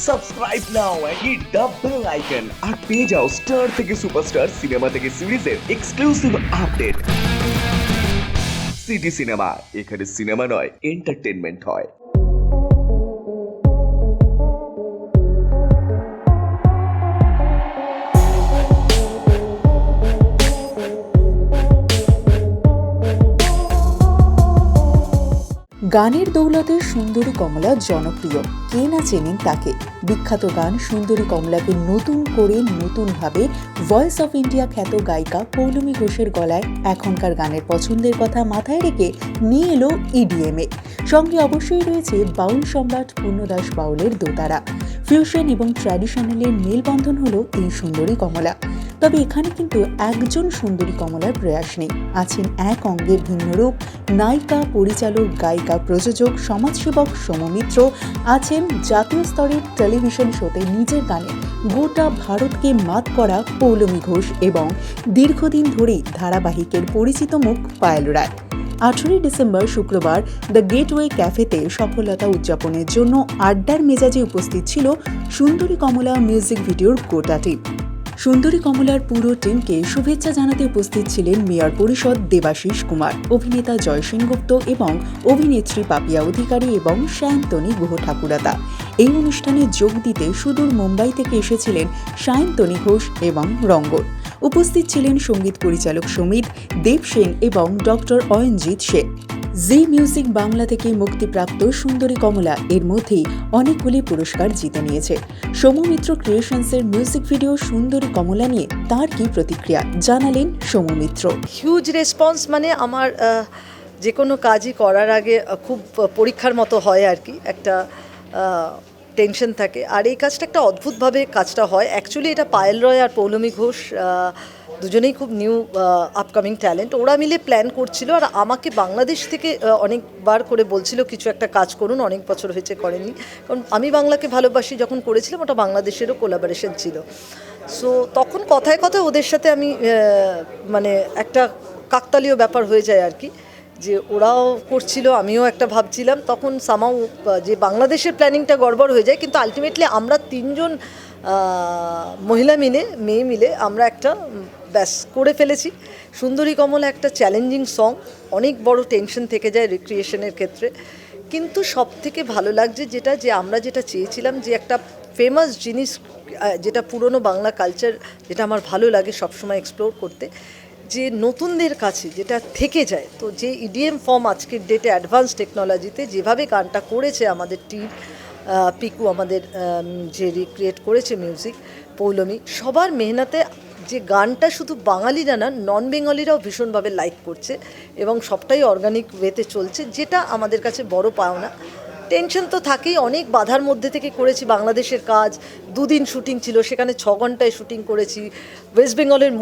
Subscribe now and hit the bell icon আর পেয়ে যাও star থেকে সুপারস্টার সিনেমা থেকে সিরিজের এক্সক্লুসিভ আপডেট। সিটি সিনেমা, এখানে সিনেমা নয় এন্টারটেনমেন্ট হয়। গানের দৌলতে সুন্দরী কমলা জনপ্রিয়, কে না চেনেন তাকে। বিখ্যাত গান সুন্দরী কমলাকে নতুনভাবে ভয়েস অফ ইন্ডিয়া খ্যাত গায়িকা পৌলমী ঘোষের গলায় এখনকার গানের পছন্দের কথা মাথায় রেখে নিয়ে এলো ইডিএমে। সঙ্গে অবশ্যই রয়েছে বাউল সম্রাট পূর্ণদাস বাউলের দোতারা। ফিউশন এবং ট্র্যাডিশনালের মেলবন্ধন হলো এই সুন্দরী কমলা। তবে এখানে কিন্তু একজন সুন্দরী কমলার প্রয়াস নেই, আছেন এক অঙ্গের ভিন্নরূপ নায়িকা, পরিচালক, গায়িকা, প্রযোজক, সমাজসেবক সৌম্য মিত্র, আছেন জাতীয় স্তরের টেলিভিশন শোতে নিজের গানে গোটা ভারতকে মাত করা পৌলমী ঘোষ এবং দীর্ঘদিন ধরেই ধারাবাহিকের পরিচিত মুখ পায়েল রায়। 18 ডিসেম্বর শুক্রবার দ্য গেটওয়ে ক্যাফেতে সফলতা উদযাপনের জন্য আড্ডার মেজাজে উপস্থিত ছিল সুন্দরী কমলা মিউজিক ভিডিওর গোটা টিম। সুন্দরী কমলার পুরো টিমকে শুভেচ্ছা জানাতে উপস্থিত ছিলেন মেয়র পরিষদ দেবাশিস কুমার, অভিনেতা জয় সেনগুপ্ত এবং অভিনেত্রী পাপিয়া অধিকারী এবং সায়ন্তনী গুহ ঠাকুরাতা। এই অনুষ্ঠানে যোগ দিতে সুদূর মুম্বাই থেকে এসেছিলেন সায়ন্তনী ঘোষ এবং রঙ্গন। উপস্থিত ছিলেন সঙ্গীত পরিচালক সমিত দেব সেন এবং ডক্টর অয়নজিৎ সেন। জি মিউজিক বাংলা থেকে মুক্তিপ্রাপ্ত সুন্দরী কমলা এর মধ্যেই অনেকগুলি পুরস্কার জিতে নিয়েছে। সৌম্য মিত্র ক্রিয়েশনসের মিউজিক ভিডিও সুন্দরী কমলা নিয়ে তার কি প্রতিক্রিয়া জানালেন সৌম্য মিত্র। হিউজ রেসপন্স, মানে আমার যে কোনো কাজই করার আগে খুব পরীক্ষার মতো হয় আর কি, একটা টেনশন থাকে। আর এই কাজটা একটা অদ্ভুতভাবে কাজটা হয়। অ্যাকচুয়ালি এটা পায়েল রয় আর পৌলমী ঘোষ দুজনেই খুব নিউ আপকামিং ট্যালেন্ট। ওরা মিলে প্ল্যান করছিল আর আমাকে বাংলাদেশ থেকে অনেকবার করে বলছিল কিছু একটা কাজ করুন, অনেক বছর হয়েছে করেনি। কারণ আমি বাংলাকে ভালোবাসি যখন করেছিলাম ওটা বাংলাদেশেরও কোলাবোরেশন ছিল। সো তখন কথায় কথায় ওদের সাথে আমি মানে একটা কাকতালীয় ব্যাপার হয়ে যায় আর কি, যে ওরাও করছিল আমিও একটা ভাবছিলাম। তখন সামাও যে বাংলাদেশের প্ল্যানিংটা গড়বড় হয়ে যায়, কিন্তু আলটিমেটলি আমরা তিনজন মেয়ে মিলে আমরা একটা ব্যাস করে ফেলেছি। সুন্দরী কমলা একটা চ্যালেঞ্জিং সং, অনেক বড় টেনশন থেকে যায় রিক্রিয়েশনের ক্ষেত্রে, কিন্তু সব থেকে ভালো লাগছে যে আমরা যেটা চেয়েছিলাম, যে একটা ফেমাস জিনিস, যেটা পুরনো বাংলা কালচার, যেটা আমার ভালো লাগে সবসময় এক্সপ্লোর করতে, যে নতুনদের কাছে যেটা থেকে যায়। তো যে ইডিএম ফর্ম আজকের ডেটে অ্যাডভান্স টেকনোলজিতে যেভাবে গানটা করেছে আমাদের টিম, পিকু আমাদের যে রিক্রিয়েট করেছে মিউজিক, পৌলমী, সবার মেহনতে যে গানটা শুধু বাঙালিরা না, নন বেঙ্গলিরাও ভীষণভাবে লাইক করছে এবং সবটাই অর্গানিক ওয়েতে চলছে, যেটা আমাদের কাছে বড় পাওনা। টেনশন তো থাকেই, অনেক বাধার মধ্যে থেকে করেছি। বাংলাদেশের কাজ 2 দিন শুটিং ছিল, সেখানে 6 ঘন্টায় শুটিং করেছি। ওয়েস্ট বেঙ্গলের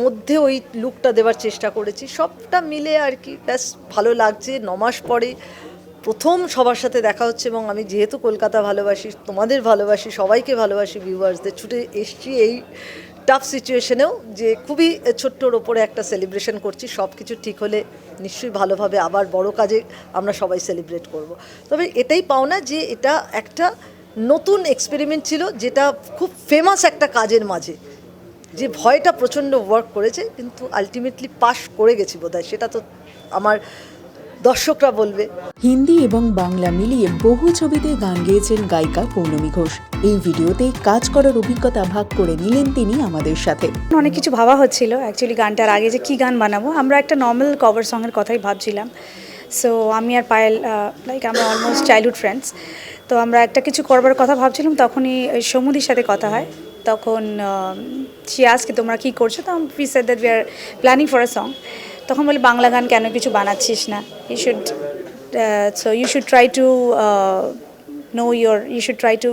মধ্যে ওই লুকটা দেওয়ার চেষ্টা করেছি। সবটা মিলে আর কি ব্যাস ভালো লাগছে। 9 মাস পরে প্রথম সবার সাথে দেখা হচ্ছে এবং আমি যেহেতু কলকাতা ভালোবাসি, তোমাদের ভালোবাসি, সবাইকে ভালোবাসি, ভিউয়ার্সদের, ছুটে এসছি এই টাফ সিচুয়েশনেও, যে খুবই ছোট্টর ওপরে একটা সেলিব্রেশন করছি। সব কিছু ঠিক হলে নিশ্চয়ই ভালোভাবে আবার বড় কাজে আমরা সবাই সেলিব্রেট করব। তবে এটাই পাওনা যে এটা একটা নতুন এক্সপেরিমেন্ট ছিল, যেটা খুব ফেমাস একটা কাজের মাঝে, যে ভয়টা প্রচণ্ড ওয়ার্ক করেছে, কিন্তু আলটিমেটলি পাস করে গেছি বোধহয়, সেটা তো আমার দর্শকরা বলবে। হিন্দি এবং বাংলা মিলিয়ে বহু ছবিতে গান গেয়েছেন গায়িকা পৌলমী ঘোষ। এই ভিডিওতে কাজ করার অভিজ্ঞতা ভাগ করে নিলেন তিনি আমাদের সাথে। অনেক কিছু ভাবা হচ্ছিল অ্যাকচুয়ালি গানটার আগে, যে কী গান বানাবো। আমরা একটা নর্মাল কভার সঙের কথাই ভাবছিলাম। সো আমি আর পায়েল আমরা অলমোস্ট চাইল্ডহুড ফ্রেন্ডস, তো আমরা একটা কিছু করবার কথা ভাবছিলাম। তখনই সমুদির সাথে কথা হয়, তখন সে আজকে তোমরা কী করছো, তো we said that we are planning for a song. তখন বলে বাংলা গান কেন কিছু বানাচ্ছিস না, you should try to try to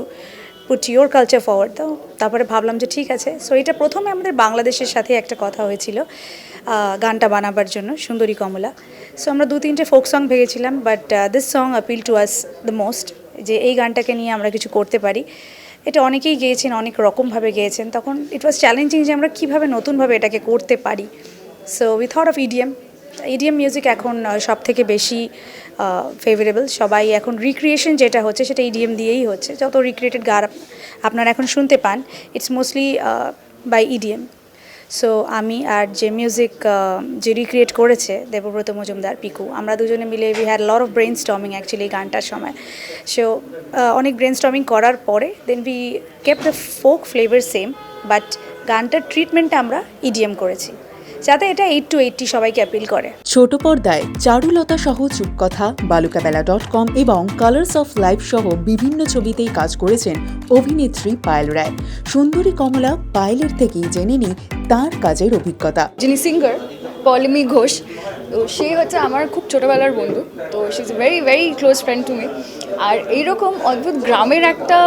put your culture forward. তো তারপরে ভাবলাম যে ঠিক আছে। সো এটা প্রথমে আমাদের বাংলাদেশের সাথে একটা কথা হয়েছিল গানটা বানাবার জন্য, সুন্দরী কমলা। সো আমরা 2-3টে ফোক সং ভেবেছিলাম, but this song appeal to us the most, যে এই গানটাকে নিয়ে আমরা কিছু করতে পারি। এটা অনেকেই গেয়েছেন, অনেক রকমভাবে গেয়েছেন। তখন ইট ওয়াজ চ্যালেঞ্জিং যে আমরা কীভাবে নতুনভাবে এটাকে করতে পারি। So we thought of EDM, EDM music এখন সব থেকে বেশি ফেভারেবল। সবাই এখন রিক্রিয়েশন যেটা হচ্ছে সেটা ইডিএম দিয়েই হচ্ছে। যত রিক্রিয়েটেড গান আপনারা এখন শুনতে পান, it's mostly by EDM. So আমি আর যে মিউজিক যে রিক্রিয়েট করেছে দেবব্রত মজুমদার পিকু, আমরা দুজনে মিলে we had lot of brainstorming actually এই গানটার সময়। সো অনেক ব্রেন স্টর্মিং করার পরে then we kept the folk flavour same, but গানটার ট্রিটমেন্টটা আমরা ইডিএম করেছি যাতে এটা 8 to 80 সবাইকে অ্যাপিল করে। ছোট পর্দায় চারুলতা সহ চুপকথা, বালুকাবেলা.com এবং কালার্স অফ লাইফ সহ বিভিন্ন ছবিতেই কাজ করেছেন অভিনেত্রী পায়েল রায়। সুন্দরী কমলা পায়েলের থেকেই জেনে নিই তার কাজের অভিজ্ঞতা। যিনি সিঙ্গার পৌলমি ঘোষ, তো সে হচ্ছে আমার খুব ছোটোবেলার বন্ধু, তো she is very very close friend to me. আর এইরকম অদ্ভুত গ্রামের একটা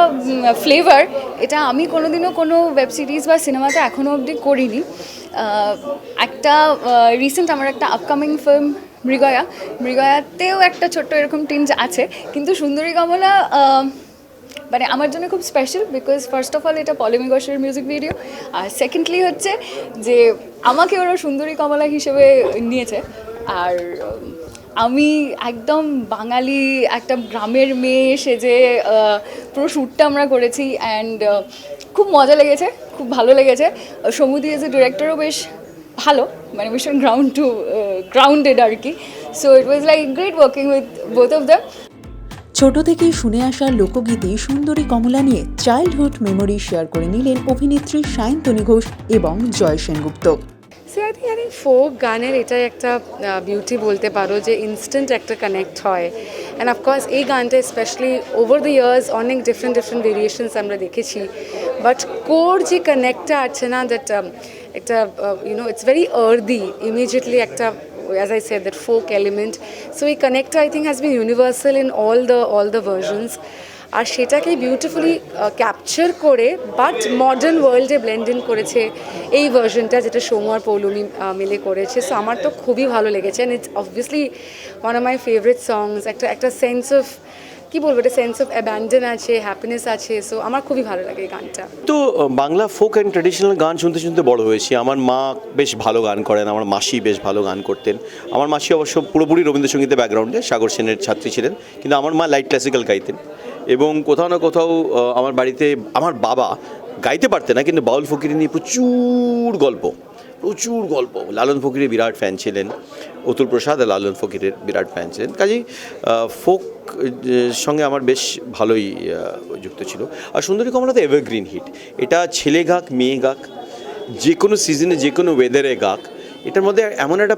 ফ্লেভার, এটা আমি কোনোদিনও কোনো ওয়েব সিরিজ বা সিনেমাতে এখনও অবধি করিনি। একটা রিসেন্ট আমার একটা আপকামিং ফিল্ম মৃগয়াতেও একটা ছোট্ট এরকম টিনজ আছে, কিন্তু সুন্দরী কমলা মানে আমার জন্য খুব special because first of all এটা পৌলমি ঘোষের মিউজিক ভিডিও, আর সেকেন্ডলি হচ্ছে যে আমাকে ওরা সুন্দরী কমলা হিসেবে নিয়েছে। আর আমি একদম বাঙালি একটা গ্রামের মেয়ে সেজে পুরো শ্যুটটা আমরা করেছি, অ্যান্ড খুব মজা লেগেছে, খুব ভালো লেগেছে। সমুদি এজ এ ডিরেক্টরও বেশ ভালো, মানে ভীষণ গ্রাউন্ডেড আর কি। So it was like great working with both of them. ছোট থেকেই শুনে আসা লোকগীতি সুন্দরী কমলা নিয়ে চাইল্ডহুড মেমোরি শেয়ার করে নিলেন অভিনেত্রী সায়ন্তনী ঘোষ এবং Joy Sengupta. So I think folk গানের এটাই একটা বিউটি বলতে পারো যে ইনস্ট্যান্ট একটা কানেক্ট হয়। অ্যান্ড অফকোর্স এই গানটা স্পেশালি ওভার দ্য ইয়ার্স অনেক ডিফারেন্ট ভেরিয়েশনস আমরা দেখেছি, বাট কোর যে কানেক্টটা আছে না, দ্যাট একটা ইটস ভেরি আর্দি ইমিডিয়েটলি একটা, as I said, that folk element. So এই connector I think has been universal in all the versions. আর সেটাকে বিউটিফুলি ক্যাপচার করে বাট মডার্ন ওয়ার্ল্ডে ব্লেন্ড ইন করেছে এই ভার্সনটা, যেটা সৌম্য আর পৌলমি মিলে করেছে। সো আমার তো খুবই ভালো লেগেছে, and it's obviously one of my favourite songs. একটা সেন্স অফ কি বলবো, একটা সেন্স অফ অ্যাবান্ডন আছে, হ্যাপিনেস আছে। সো আমার খুবই ভালো লাগে এই গানটা। তো বাংলা ফোক অ্যান্ড ট্র্যাডিশনাল গান শুনতে শুনতে বড় হয়েছি। আমার মা বেশ ভালো গান করেন, আমার মাসি বেশ ভালো গান করতেন। আমার মাসি অবশ্য পুরোপুরি রবীন্দ্রসঙ্গীতের ব্যাকগ্রাউন্ডে সাগর সেনের ছাত্রী ছিলেন, কিন্তু আমার মা লাইট ক্লাসিক্যাল গাইতেন। এবং কোথাও না কোথাও আমার বাড়িতে আমার বাবা গাইতে পারতেন না, কিন্তু বাউল ফকির নিয়ে প্রচুর গল্প। লালন ফকিরের বিরাট ফ্যান ছিলেন, অতুল প্রসাদ আর লালন ফকিরের বিরাট ফ্যান ছিলেন। কাজেই ফোক সঙ্গে আমার বেশ ভালোই যুক্ত ছিল। আর সুন্দরী কমলা তো এভারগ্রিন হিট। এটা ছেলে গাক মেয়ে গাক, যে কোনো সিজনে যে কোনো ওয়েদারে গাক, এটার মধ্যে এমন একটা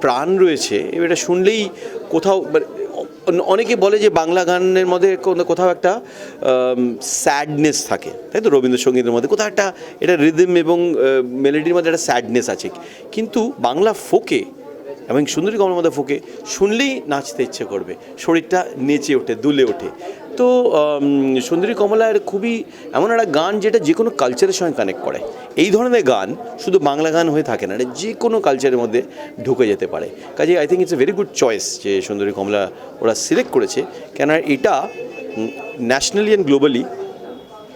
প্রাণ রয়েছে, এটা শুনলেই কোথাও অনেকে বলে যে বাংলা গানের মধ্যে কোথাও একটা স্যাডনেস থাকে, তাই তো? রবীন্দ্রসঙ্গীতের মধ্যে কোথাও একটা এটা রিদম এবং মেলোডির মধ্যে একটা স্যাডনেস আছে, কিন্তু বাংলা ফোকে এবং সুন্দরী কমলার মধ্যে ফোকে শুনলেই নাচতে ইচ্ছে করবে, শরীরটা নেচে ওঠে, দুলে ওঠে। তো সুন্দরী কমলার খুবই এমন একটা গান যেটা যে কোনো কালচারের সঙ্গে কানেক্ট করে। এই ধরনের গান শুধু বাংলা গান হয়ে থাকে না, এটা যে কোনো কালচারের মধ্যে ঢুকে যেতে পারে। কাজে I think it's a very good choice যে সুন্দরী কমলা ওরা সিলেক্ট করেছে, কেন এটা ন্যাশনালি অ্যান্ড গ্লোবালি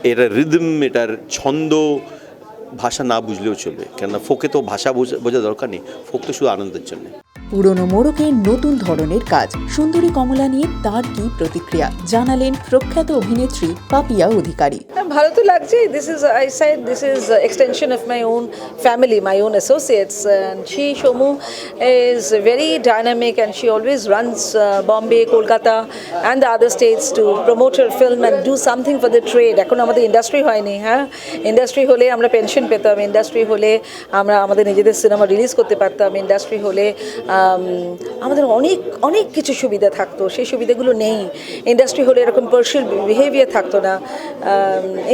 এটার রিদম, এটার ছন্দ ভাষা না বুঝলেও চলবে, কেননা ফোকে তো ভাষা বোঝা দরকার নেই, ফোক তো শুধু আনন্দের জন্য। পুরনো মোড়কে নতুন ধরনের কাজ, সুন্দরী কমলা নিয়ে তার কি প্রতিক্রিয়া জানালেন প্রখ্যাত অভিনেত্রী পাপিয়া অধিকারী। ভালো তো লাগছে। This is extension of my own family, my own associates, and Shomu is very dynamic and she always runs Bombay, Kolkata and the other states to promote her film and do something for the trade. এখন আমাদের industry হয়নি, হ্যাঁ, industry হলে আমরা pension পেতাম, industry হলে আমরা আমাদের নিজেদের সিনেমা রিলিজ করতে পারতাম, ইন্ডাস্ট্রি হলে আমাদের অনেক কিছু সুবিধা থাকতো, সেই সুবিধাগুলো নেই। ইন্ডাস্ট্রি হলে এরকম পার্সিয়াল বিহেভিয়ার থাকতো না।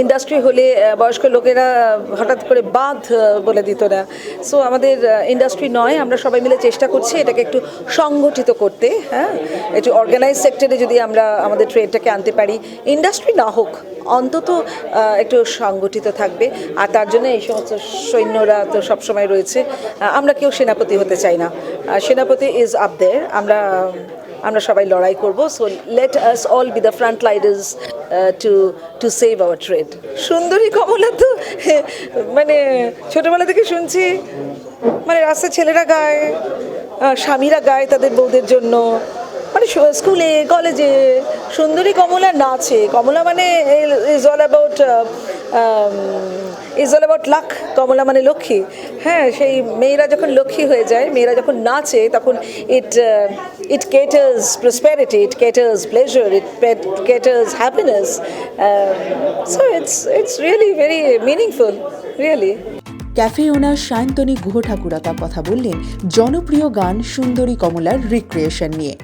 ইন্ডাস্ট্রি হলে বয়স্ক লোকেরা হঠাৎ করে বাঁধ বলে দিত না। সো আমাদের ইন্ডাস্ট্রি নয়, আমরা সবাই মিলে চেষ্টা করছি এটাকে একটু সংগঠিত করতে, হ্যাঁ, একটু অর্গানাইজ সেক্টরে যদি আমরা আমাদের ট্রেডটাকে আনতে পারি, ইন্ডাস্ট্রি না হোক অন্তত একটু সংগঠিত থাকবে। আর তার জন্য এই সমস্ত সৈন্যরা তো সবসময় রয়েছে। আমরা কেউ সেনাপতি হতে চাই না, সেনাপতি ইজ আপ দেয়ার, আমরা সবাই লড়াই করব। So let us all B the front liners to save our trade. সুন্দরী কমলা তো মানে ছোটোবেলা থেকে শুনছি, মানে রাস্তায় ছেলেরা গায়, স্বামীরা গায় তাদের বউদের জন্য, মানে স্কুলে কলেজে সুন্দরী কমলা নাচে। কমলা মানে ইজ অল অ্যাবাউট লাক, কমলা মানে লক্ষ্মী। হ্যাঁ, সেই মেয়েরা যখন লক্ষ্মী হয়ে যায়, মেয়েরা যখন নাচে, তখন it caters prosperity, it caters pleasure, it caters happiness. So it's really very meaningful, really. Cafe owner Sayantani Guha Thakurta কথা বললেন জনপ্রিয় গান সুন্দরী কমলার রিক্রিয়েশন নিয়ে।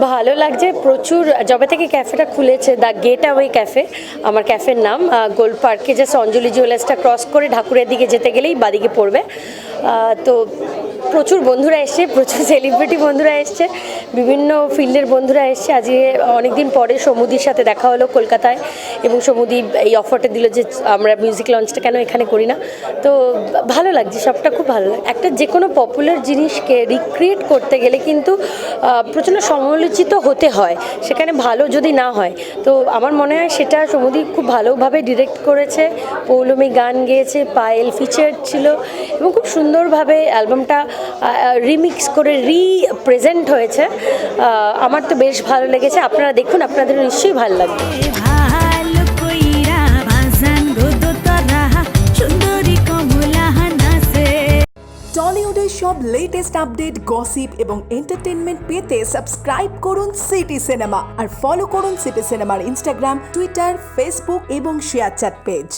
ভালো লাগছে প্রচুর। যবে থেকে ক্যাফেটা খুলেছে, দ্য গেট অ্যাওয়ে ক্যাফে আমার ক্যাফের নাম, গোল্ড পার্কে জাস্ট অঞ্জলি জুয়েলার্সটা ক্রস করে ঢাকুরের দিকে যেতে গেলেই বাদিকে পড়বে। তো প্রচুর বন্ধুরা এসছে, প্রচুর সেলিব্রিটি বন্ধুরা এসছে, বিভিন্ন ফিল্ডের বন্ধুরা এসছে। আজকে অনেকদিন পরে সমুদির সাথে দেখা হলো কলকাতায়, এবং সমুদি এই অফারটা দিল যে আমরা মিউজিক লঞ্চটা কেন এখানে করি না। তো ভালো লাগছে, সবটা খুব ভালো লাগে। একটা যে কোনো পপুলার জিনিসকে রিক্রিয়েট করতে গেলে কিন্তু প্রচণ্ড সমালোচিত হতে হয়, সেখানে ভালো যদি না হয়। তো আমার মনে হয় সেটা সমুদি খুব ভালোভাবে ডিরেক্ট করেছে, পৌলমী গান গেয়েছে, পায়েল ফিচার্ড ছিল, এবং খুব সুন্দরভাবে অ্যালবামটা রিমিক্স করে রিপ্রেজেন্ট হয়েছে। আমার তো বেশ ভালো লেগেছে, আপনারা দেখুন, আপনাদের নিশ্চয়ই ভালো লাগবে। টলিউডের সব লেটেস্ট আপডেট, গসিপ এবং এন্টারটেনমেন্ট পেতে সাবস্ক্রাইব করুন সিটি সিনেমা আর ফলো করুন সিটি সিনেমার ইনস্টাগ্রাম, টুইটার, ফেসবুক এবং শেয়ার চ্যাট পেজ।